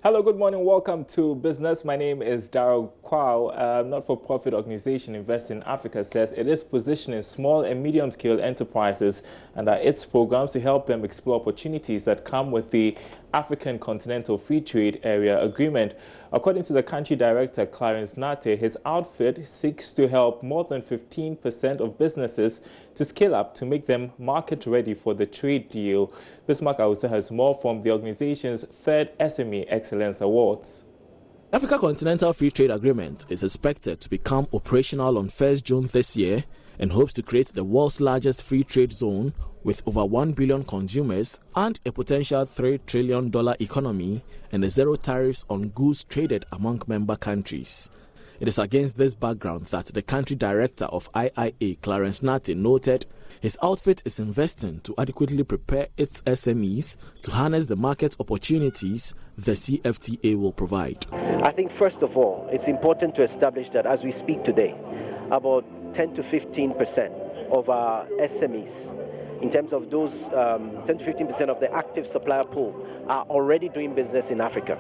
Hello, good morning. Welcome to Business. My name is Darryl Kwao. Not-for-profit organization Invest in Africa says it is positioning small and medium-scale enterprises under its programs to help them explore opportunities that come with the African Continental Free Trade Area Agreement. According to the country director, Clarence Nate, his outfit seeks to help more than 15% of businesses to scale up to make them market ready for the trade deal. Bismarck also has more from the organization's third SME Excellence Awards. The Africa Continental Free Trade Agreement is expected to become operational on 1st June this year and hopes to create the world's largest free trade zone with over 1 billion consumers and a potential $3 trillion economy and a zero tariffs on goods traded among member countries. It is against this background that the country director of IIA, Clarence Nate, noted his outfit is investing to adequately prepare its SMEs to harness the market opportunities the CFTA will provide. I think first of all, it's important to establish that as we speak today, about 10 to 15% of our SMEs, in terms of those 10 to 15% of the active supplier pool, are already doing business in Africa.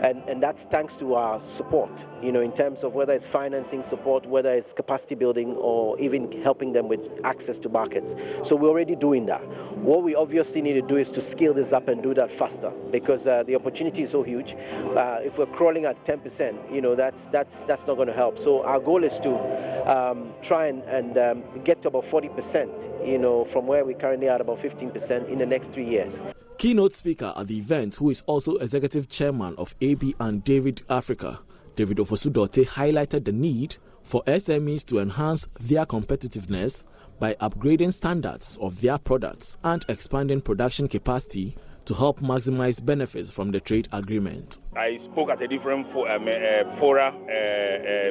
And that's thanks to our support, in terms of whether it's financing support, whether it's capacity building, or even helping them with access to markets. So we're already doing that. What we obviously need to do is to scale this up and do that faster, because the opportunity is so huge. If we're crawling at 10%, that's not going to help. So our goal is to try and get to about 40%, from where we currently are at about 15% in the next 3 years. Keynote speaker at the event, who is also executive chairman of AB and David Africa, David Ofosudote, highlighted the need for SMEs to enhance their competitiveness by upgrading standards of their products and expanding production capacity to help maximize benefits from the trade agreement. I spoke at a different fora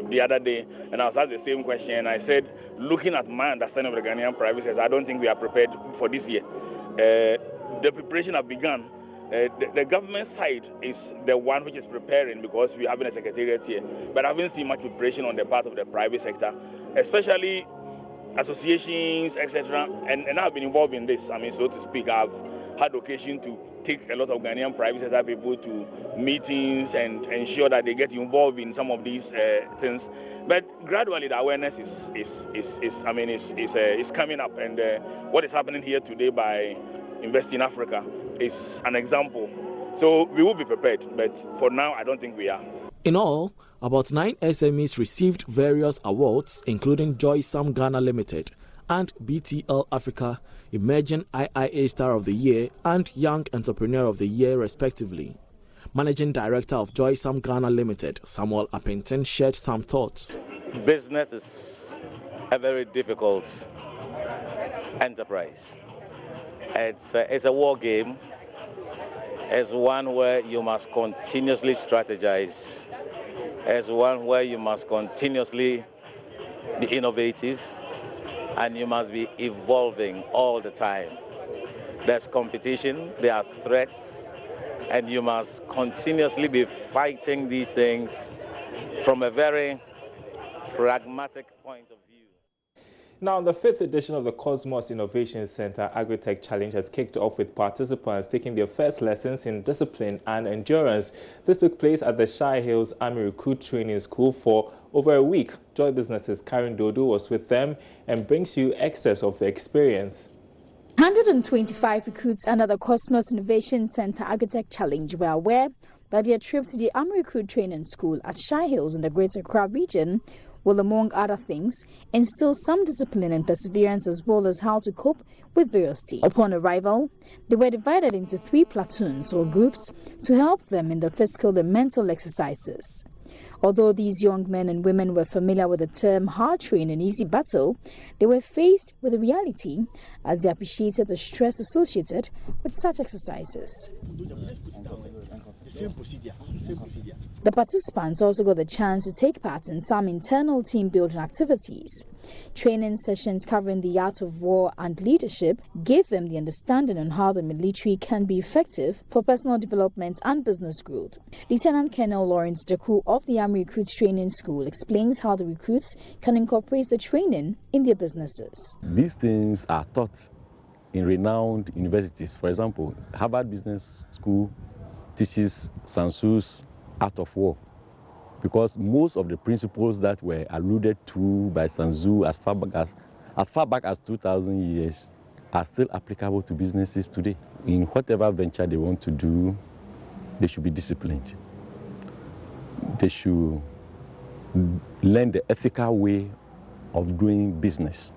the other day, and I was asked the same question. I said, looking at my understanding of the Ghanaian private sector, I don't think we are prepared for this year. The preparation have begun. The government side is the one which is preparing because we have a secretariat here, but I haven't seen much preparation on the part of the private sector, especially associations, etc. And I've been involved in this. So to speak, I've had occasion to take a lot of Ghanaian private sector people to meetings and ensure that they get involved in some of these things. But gradually, the awareness is coming up, and what is happening here today by Invest in Africa is an example. So we will be prepared, but for now, I don't think we are. In all, about 9 SMEs received various awards, including Joy Sam Ghana Limited and BTL Africa, Emerging IIA Star of the Year and Young Entrepreneur of the Year, respectively. Managing Director of Joy Sam Ghana Limited, Samuel Appington, shared some thoughts. Business is a very difficult enterprise. It's a war game. It's one where you must continuously strategize. It's one where you must continuously be innovative, and you must be evolving all the time. There's competition, there are threats, and you must continuously be fighting these things from a very pragmatic point of view. Now, the 5th edition of the Cosmos Innovation Center Agri-Tech Challenge has kicked off with participants taking their first lessons in discipline and endurance. This took place at the Shire Hills Army Recruit Training School for over a week. Joy Business's Karen Dodo was with them and brings you excess of the experience. 125 recruits under the Cosmos Innovation Center Agri-Tech Challenge were aware that their trip to the Army Recruit Training School at Shire Hills in the Greater Accra region will, among other things, instill some discipline and perseverance, as well as how to cope with variety. Upon arrival, they were divided into 3 platoons or groups to help them in the physical and mental exercises. Although these young men and women were familiar with the term hard train and easy battle, they were faced with a reality as they appreciated the stress associated with such exercises. The participants also got the chance to take part in some internal team building activities. Training sessions covering the art of war and leadership gave them the understanding on how the military can be effective for personal development and business growth. Lieutenant Colonel Lawrence Deku of the Army Recruits Training School explains how the recruits can incorporate the training in their businesses. These things are taught in renowned universities. For example, Harvard Business School teaches Sansu's art of war, because most of the principles that were alluded to by Sansu as far back as 2,000 years are still applicable to businesses today. In whatever venture they want to do, they should be disciplined. They should learn the ethical way of doing business.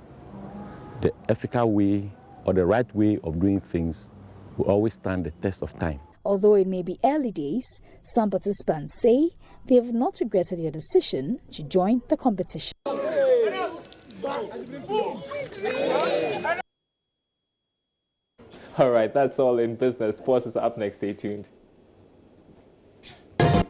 The ethical way or the right way of doing things will always stand the test of time. Although it may be early days, some participants say they have not regretted their decision to join the competition. All right, that's all in business. Sports is up next. Stay tuned.